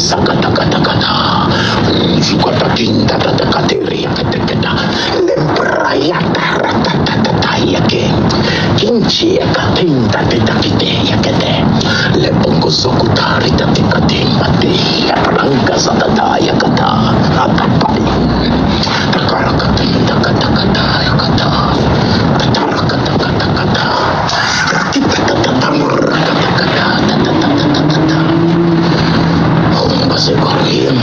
Sakata, Zukatakinda, the Kateria, Lembrayata, Ratatayake, Kinchi, Katinda, the Takidea, Lepongo Sokutari, the Tikatimati, Apranka Satataya Kata, Atapai, Takarakatinda, Katakata, Yakata, Tatarakatakata, Kasih Korean,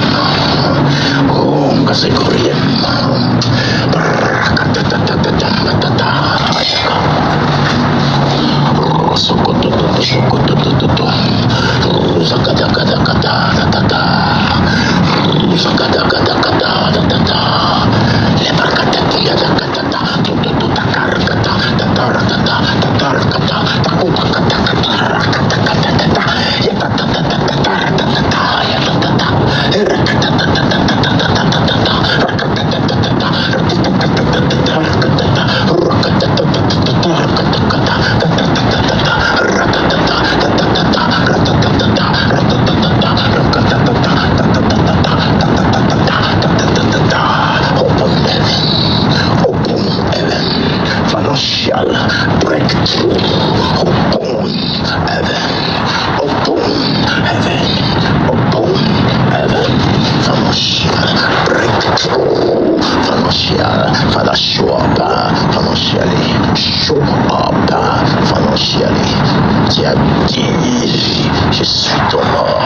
je suis ton or,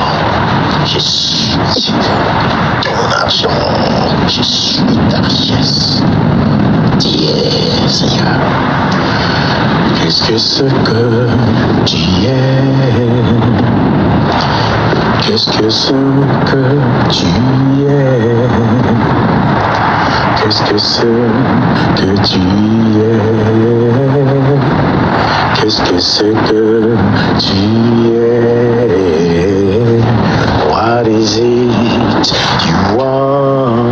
je suis ton argent, je suis ta richesse. Dis, Seigneur, qu'est-ce que ce que tu es? Qu'est-ce que ce que tu es? Qu'est-ce que ce que tu es? Qu'est-ce que c'est que tu es? What is it you want?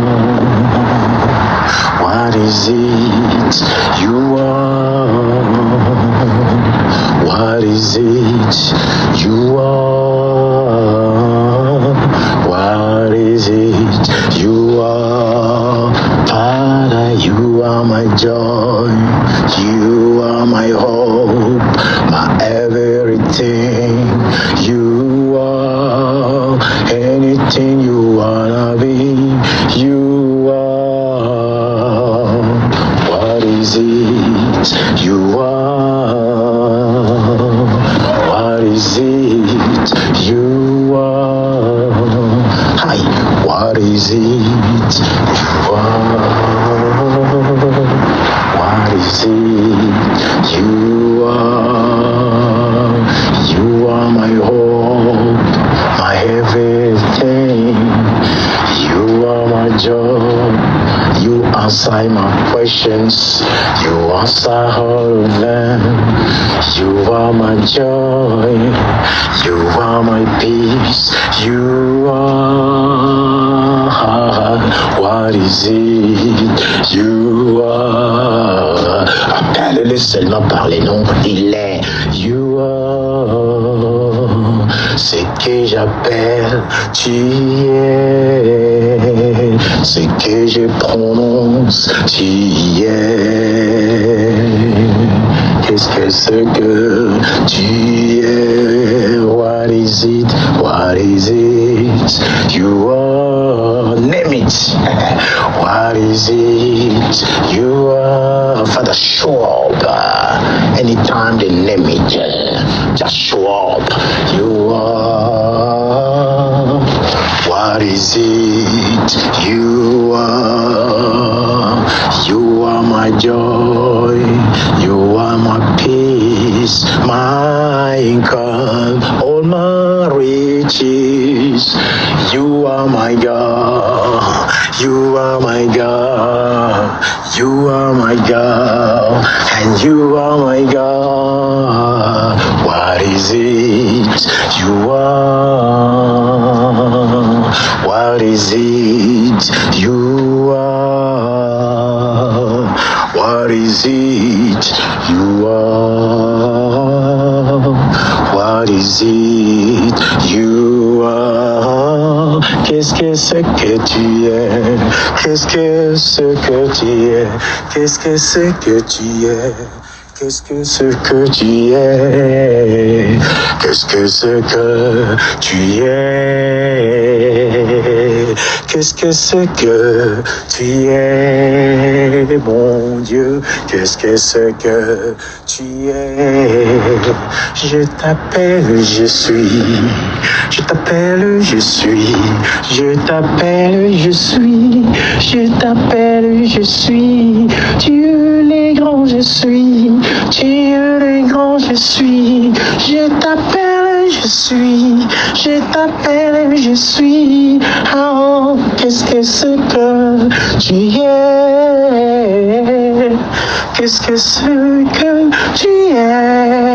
What is it you want? What is it you want? What is it you want? Father, you are my joy, you are my hope, my everything. You are anything you wanna be. You are. What is it you are? What is it you are? Hi. What is it you are? What is it you are? You are my hope, my everything. You are my joy. You answer my questions. You answer all of them. You are my joy. You are my peace. You are. What is it you are? Appelle-le seulement par les noms. Il est. You are. C'est que j'appelle. Tu es. C'est que je prononce. Tu es. Qu'est-ce que c'est que tu es? What is it? What is it? You are. Name it. What is it? You are. Father, show up. Anytime they name it, just show up. You are. What is it? You are. You are my joy. You are my peace, my income, all my riches. You are my God. You are my God. You are my God. And you are my God. What is it you are? What is it you are? What is it you are? What is it you are? Qu'est-ce que ce que tu es? Qu'est-ce que ce que tu es? Qu'est-ce que ce que tu es? Qu'est-ce que ce que tu es? Qu'est-ce que ce que tu es? Qu'est-ce que ce que tu es, mon Dieu? Qu'est-ce que ce que tu es? Je t'appelle, je suis. Je t'appelle, je suis. Je t'appelle, je suis. Je t'appelle, je suis. Dieu les grands, je suis. Dieu les grands, je suis. Je t'appelle, je suis. Je t'appelle, je suis. Oh, qu'est-ce que ce que tu es? Qu'est-ce que ce que tu es?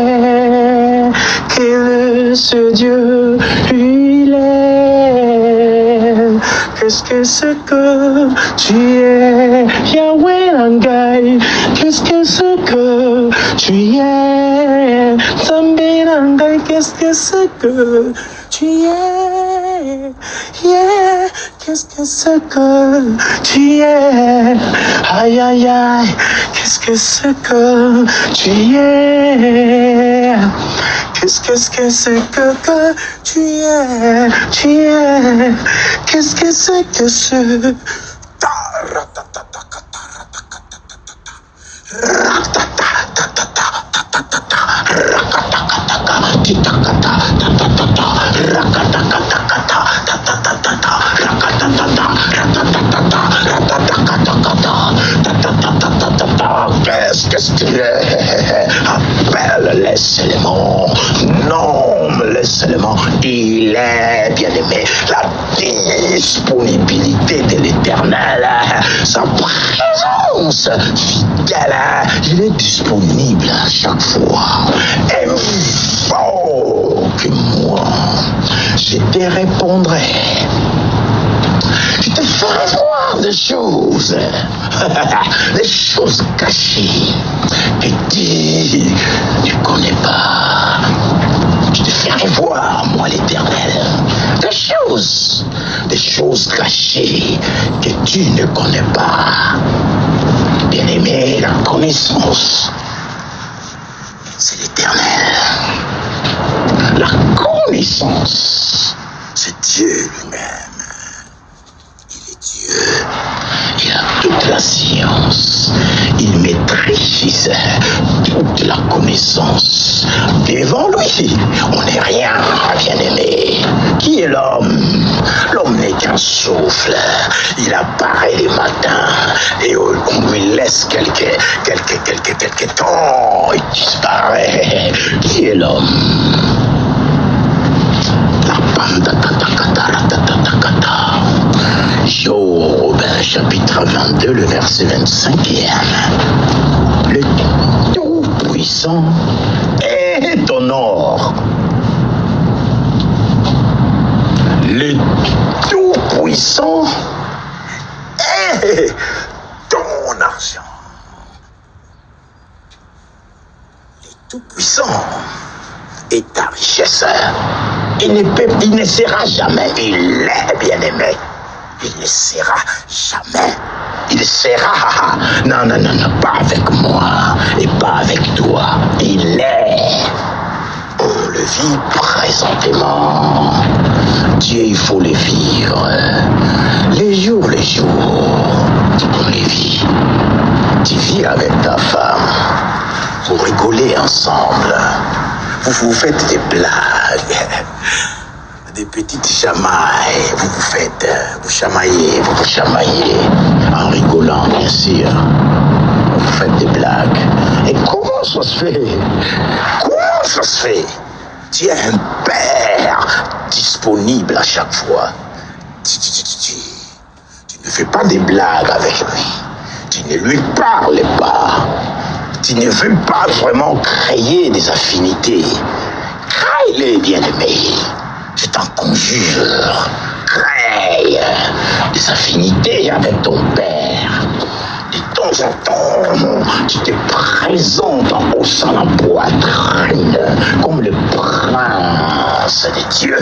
Quel est ce Dieu, il est? Qu'est-ce que ce que tu es? Yahweh Langai, qu'est-ce que ce que tu es? Zambé Langai, qu'est-ce que ce que tu es? Yeah, qu'est-ce que ce que tu es? Aïe aïe aïe, qu'est-ce que ce que tu es? Qu'est-ce que c'est que tu es? Qu'est-ce que c'est que ce? Qu'est-ce que tu es? Appelle les éléments. Nomme les éléments. Il est, bien-aimé, la disponibilité de l'Éternel. Sa présence fidèle. Il est disponible à chaque fois. Invoque-moi. Je te répondrai. Je te ferai voir des choses cachées que tu ne connais pas. Je te ferai voir, moi l'Éternel, des choses cachées que tu ne connais pas. Bien-aimé, la connaissance, c'est l'Éternel. La connaissance, c'est Dieu lui-même. Dieu, il a toute la science, il maîtrise toute la connaissance. Devant lui, on n'est rien, bien-aimé. Qui est l'homme? L'homme n'est qu'un souffle. Il apparaît les matins et on lui laisse quelques temps, il disparaît. Qui est l'homme? Job, chapitre 22, le verset 25e. Le Tout-Puissant est ton or. Le Tout-Puissant est ton argent. Le Tout-Puissant est ta richesse. Il ne sera jamais, il est bien-aimé. Il ne sera jamais. Il sera. Non, pas avec moi et pas avec toi. Il est. On le vit présentement. Dieu, il faut le vivre. Les jours, on les vit. Tu vis avec ta femme. Vous rigolez ensemble. Vous vous faites des blagues. Des petites chamailles, vous chamaillez, en rigolant, bien sûr. Vous faites des blagues. Et comment ça se fait? Tu es un père disponible à chaque fois. Tu ne fais pas des blagues avec lui. Tu ne lui parles pas. Tu ne veux pas vraiment créer des affinités. Crée-les, bien-aimé. Je t'en conjure, crée des affinités avec ton père. De temps en temps, tu te présentes en haussant la poitrine comme le prince présence de Dieu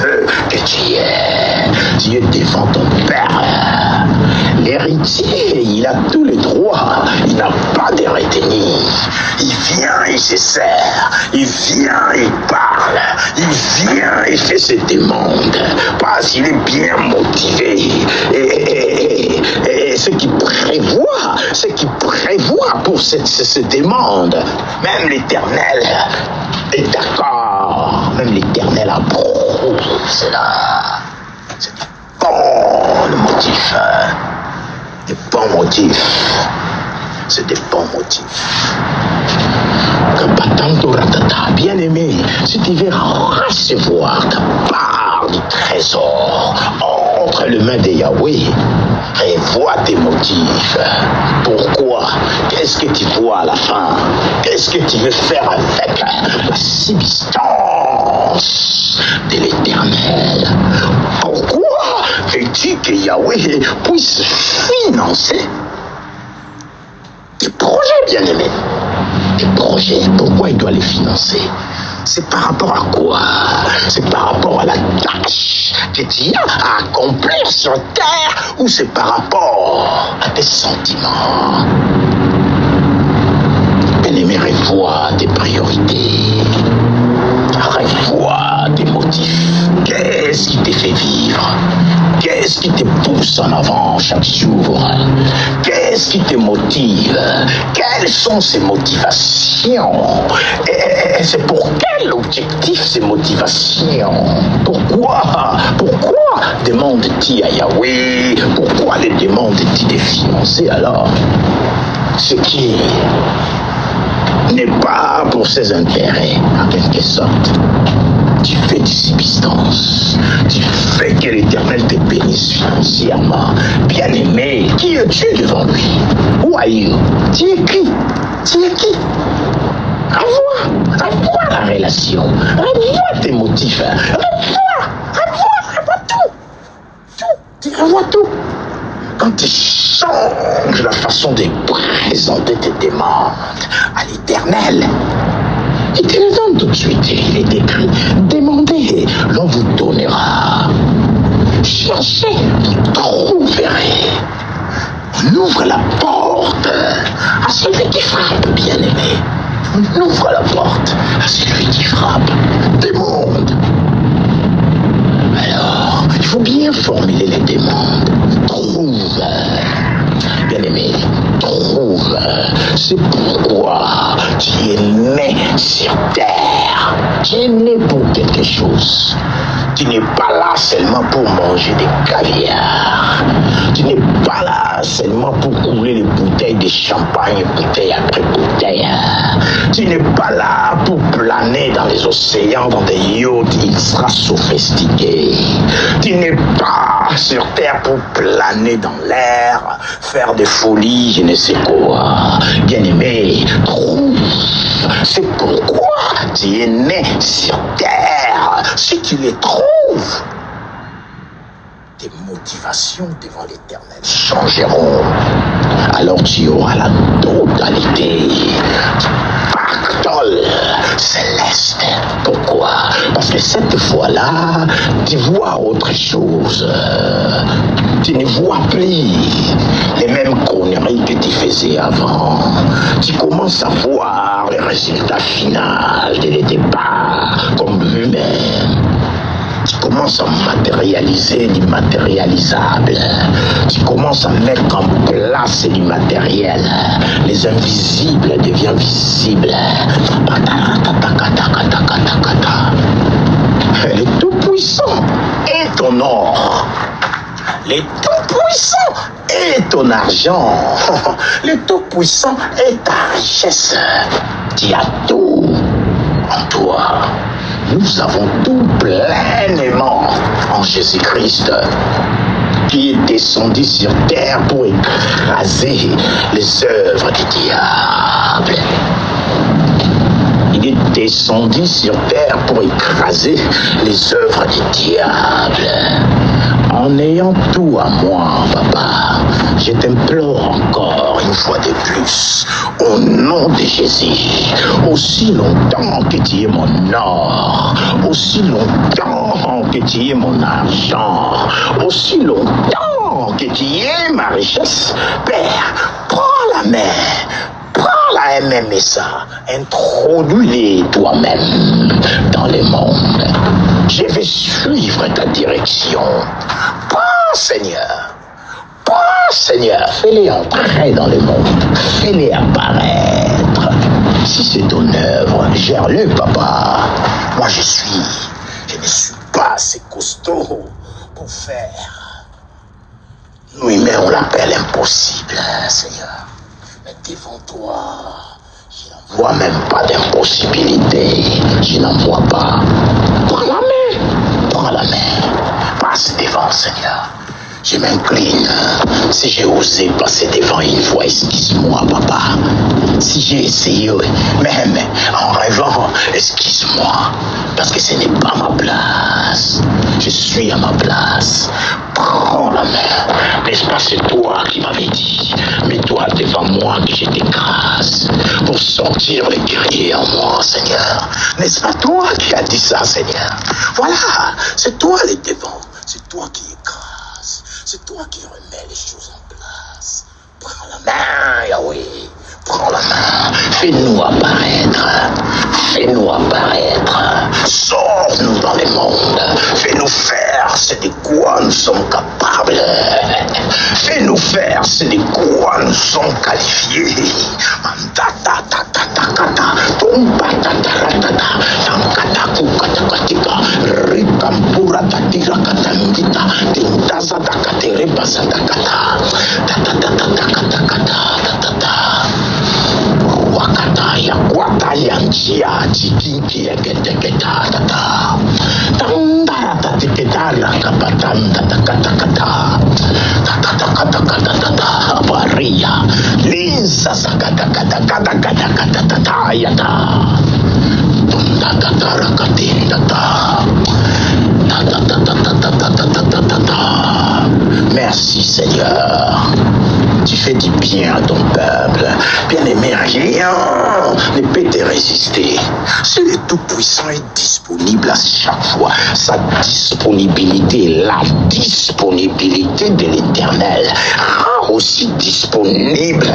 que tu es. Tu es devant ton Père. L'héritier, il a tous les droits. Il n'a pas de retenue. Il vient, il se sert. Il vient, il parle. Il vient, il fait ses demandes. Parce qu'il est bien motivé. Et ce qu'il prévoit pour ces demandes, même l'Éternel est d'accord. Même l'Éternel approuve cela. C'est des bons motifs. Des bons motifs. C'est des bons motifs. Bien-aimé, si tu veux recevoir ta part du trésor entre les mains de Yahweh, revois tes motifs. Pourquoi? Qu'est-ce que tu vois à la fin? Qu'est-ce que tu veux faire avec la substance de l'Éternel? Pourquoi veux-tu que Yahweh puisse financer tes projets, bien-aimés? Tes projets, pourquoi il doit les financer? C'est par rapport à quoi? C'est par rapport à la tâche que tu as à accomplir sur terre, ou c'est par rapport à tes sentiments? Bien-aimé, revois tes priorités. Revois tes motifs. Qu'est-ce qui te fait vivre? Qu'est-ce qui te pousse en avant chaque jour? Qu'est-ce qui te motive? Quelles sont ces motivations? Et c'est pour quel objectif ces motivations? Pourquoi demande-t-il à Yahweh? Pourquoi les demande-t-il de financer alors? Ce qui n'est pas pour ses intérêts, en quelque sorte. Tu fais du subsistance. Tu fais que l'Éternel te bénisse financièrement. Bien-aimé, qui es-tu devant lui? Who are you? Tu es qui? Tu es qui? Revois la relation. Revois tes motifs. Revois tout. Tu revois tout. Quand tu changes la façon de présenter tes demandes à l'Éternel, il te les donne tout de suite. Il est écrit: demandez, l'on vous donnera. Cherchez, vous trouverez. On ouvre la porte à celui qui frappe, bien-aimé. On ouvre la porte à celui qui frappe. Demande. Alors, il faut bien formuler les demandes. Trouve. Bien-aimé, trouve. C'est pourquoi tu es né sur terre. Tu es né pour quelque chose. Tu n'es pas là seulement pour manger des caviar. Tu n'es pas là seulement pour couler les bouteilles de champagne, bouteille après bouteille. Tu n'es pas là pour planer dans les océans, dans des yachts ultra sophistiqués. Tu n'es pas sur terre pour planer dans l'air, faire des folies, je ne sais quoi. Bien-aimé, trouve. C'est pourquoi tu es né sur terre. Si tu les trouves, tes motivations devant l'Éternel changeront. Alors tu auras la totalité pactole céleste. Pourquoi? Parce que cette fois-là, tu vois autre chose. Tu ne vois plus les mêmes conneries que tu faisais avant. Tu commences à voir le résultat final dès le départ comme lui-même. Tu commences à matérialiser l'immatérialisable. Tu commences à mettre en place l'immatériel. Les invisibles deviennent visibles. Le Tout-Puissant est ton or. Le Tout-Puissant est ton argent. Le Tout-Puissant est ta richesse. Tu as tout en toi. Nous avons tout pleinement en Jésus-Christ, qui est descendu sur terre pour écraser les œuvres du diable. Il est descendu sur terre pour écraser les œuvres du diable. En ayant tout à moi, papa, je t'implore encore une fois de plus, au nom de Jésus, aussi longtemps que tu es mon or, aussi longtemps que tu es mon argent, aussi longtemps que tu es ma richesse, Père, prends la main. Prends la MMSA, introduis-les toi-même dans le monde. Je vais suivre ta direction. Prends, Seigneur, fais-les entrer dans le monde, fais-les apparaître. Si c'est ton œuvre, gère-le, papa. Moi, je ne suis pas assez costaud pour faire. Nous-mêmes, on l'appelle impossible, Seigneur. Mais devant toi, je n'en vois même pas d'impossibilité. Je n'en vois pas. Prends la main. Passe devant, Seigneur. Je m'incline. Si j'ai osé passer devant une fois, excuse-moi, papa. Si j'ai essayé, même en rêvant, excuse-moi. Parce que ce n'est pas ma place. Je suis à ma place. Prends la main. N'est-ce pas, c'est toi qui m'avais dit, mets-toi devant moi que je t'écrase pour sortir le guerrier en moi, Seigneur. N'est-ce pas toi qui as dit ça, Seigneur? Voilà, c'est toi le devant. C'est toi qui écrases. C'est toi qui remets les choses en place. Prends la main, Yahweh. Prends la main. Fais-nous apparaître. Fais-nous apparaître. Sors-nous dans le monde. Fais-nous faire ce de quoi nous sommes capables. Fais-nous faire ce de quoi nous sommes qualifiés. Merci, Seigneur. Tu fais du bien à ton peuple. Bien-aimé, rien ne peut te résister. Si le Tout-Puissant est disponible à chaque fois, sa disponibilité, la disponibilité de l'Éternel rend aussi disponible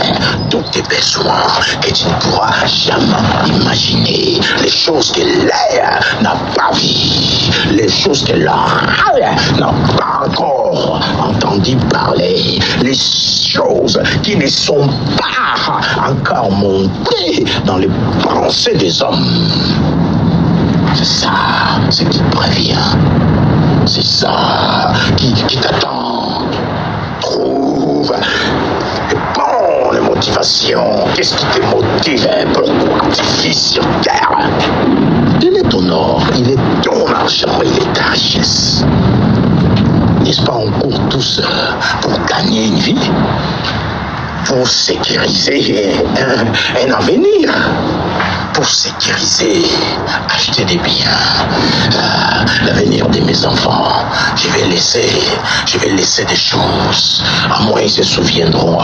tous tes besoins que tu ne pourras jamais imaginer. Les choses que l'air n'a pas vues, les choses que l'oreille n'a pas encore entendu parler, les choses qui ne sont pas encore montées dans les pensées des hommes. C'est ça, ce qui te prévient. C'est ça qui t'attend. Trouve les bonnes motivations. Qu'est-ce qui te motive? Pourquoi tu vis sur terre? Il est ton or, il est ton argent, il est ta richesse. N'est-ce pas, on court tous pour gagner une vie, pour sécuriser un avenir, pour sécuriser, acheter des biens, l'avenir de mes enfants. Je vais laisser des choses. À moins ils se souviendront,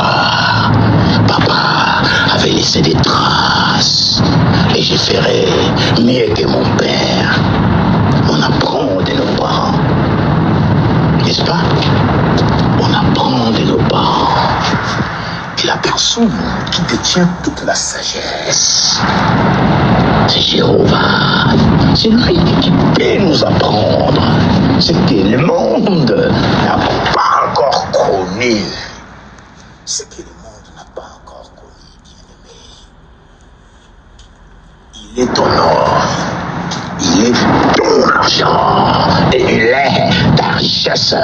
papa avait laissé des traces, et je ferai mieux que mon père. On apprend de nos parents. N'est-ce pas? On apprend de nos parents que la personne qui détient toute la sagesse, c'est Jéhovah. C'est lui qui peut nous apprendre ce que le monde n'a pas encore connu. Ce que le monde n'a pas encore connu, bien-aimé. Il est ton or. Il est ton argent et il est ta richesse.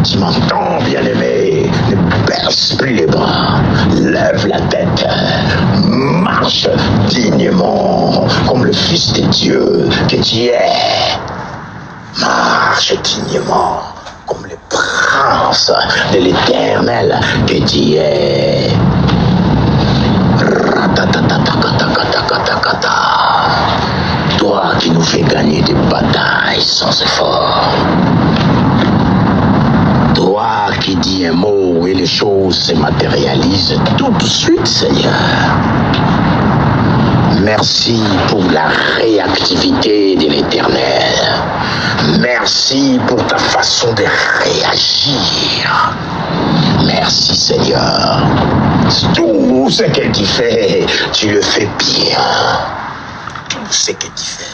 Tu m'entends, bien-aimé? Ne baisse plus les bras, lève la tête, marche dignement comme le Fils de Dieu que tu es. Marche dignement comme le prince de l'Éternel que tu es. Toi qui nous fais gagner des batailles sans effort. j'ai dit un mot et les choses se matérialisent tout de suite, Seigneur. Merci pour la réactivité de l'Éternel. Merci pour ta façon de réagir. Merci, Seigneur. Tout ce que tu fais, tu le fais bien. Tout ce que tu fais.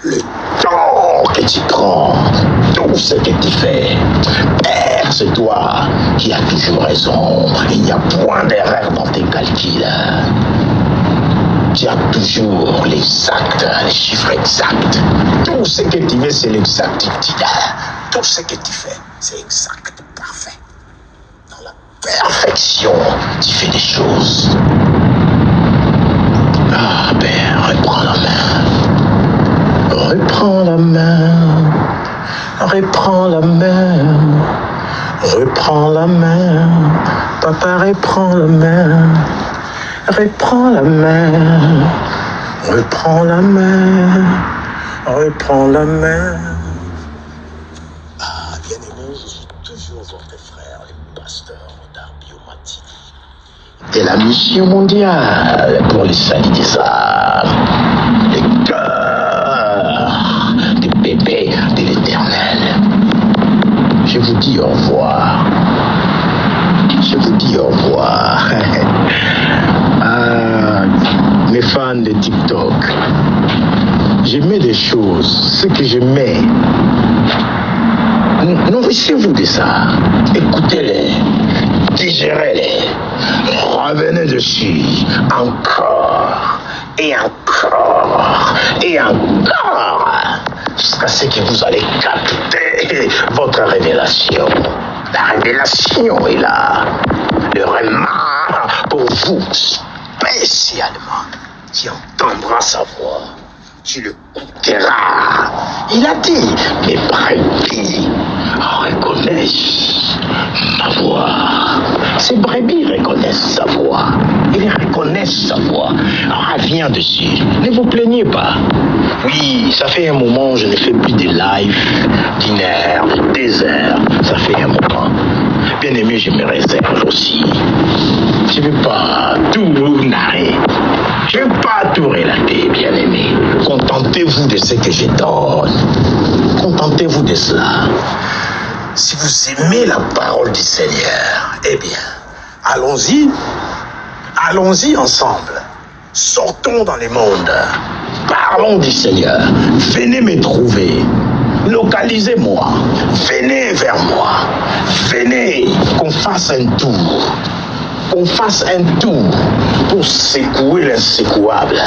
Le temps que tu prends, tout ce que tu fais. Père, c'est toi qui as toujours raison. Il n'y a point d'erreur dans tes calculs. Tu as toujours les actes, les chiffres exacts. Tout ce que tu fais, c'est l'exactitude. Tout ce que tu fais, c'est exact, parfait. Dans la perfection, tu fais des choses. Ah, Père, reprends la main. Reprends la main. Reprends la main. Reprends la main. Papa, reprends la main. Reprends la main, reprends la main, reprends la main. Ah, bien-aimé, je suis toujours votre frère, le pasteur Odarbi Omatidi. Et la mission mondiale pour le salut des âmes, le cœur des bébés de l'Éternel. Je vous dis au revoir. Je vous dis au revoir. Ah, mes fans de TikTok, je mets des choses, ce que je mets. Nourrissez-vous de ça. Écoutez-les, digérez-les, revenez dessus encore et encore et encore jusqu'à ce que vous allez capter votre révélation. La révélation est là. Le remard pour vous spécialement. Tu entendras sa voix. Tu le écouteras. Il a dit, mes brebis reconnaissent ma voix. Ces brebis reconnaissent sa voix. Ils reconnaissent sa voix. Reviens dessus. Ne vous plaignez pas. Oui, ça fait un moment, je ne fais plus de live d'une heure, de 2 heures. Ça fait un moment. Bien aimé, je me réserve aussi. Je ne veux pas tout narrer. Je ne veux pas tout relater, bien aimé. Contentez-vous de ce que je donne. Contentez-vous de cela. Si vous aimez la parole du Seigneur, eh bien, allons-y. Allons-y ensemble. Sortons dans le monde. Parlons du Seigneur. Venez me trouver. Localisez-moi. Venez vers moi. Venez qu'on fasse un tour. Qu'on fasse un tour pour secouer l'insecouable.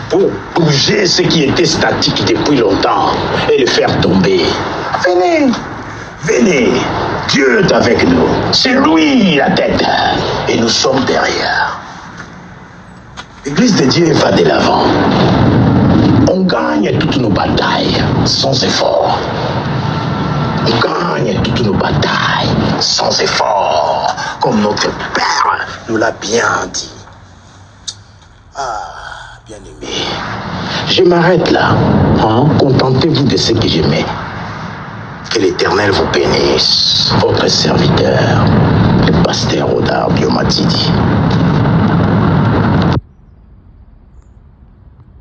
Pour bouger ce qui était statique depuis longtemps et le faire tomber. Venez. Venez. Dieu est avec nous. C'est lui la tête. Et nous sommes derrière. L'Église de Dieu va de l'avant. On gagne toutes nos batailles sans effort. On gagne toutes nos batailles sans effort, comme notre Père nous l'a bien dit. Ah, bien-aimé, je m'arrête là. Contentez-vous de ce que je mets. Que l'Éternel vous bénisse. Votre serviteur, le pasteur Odarbi Omatidi.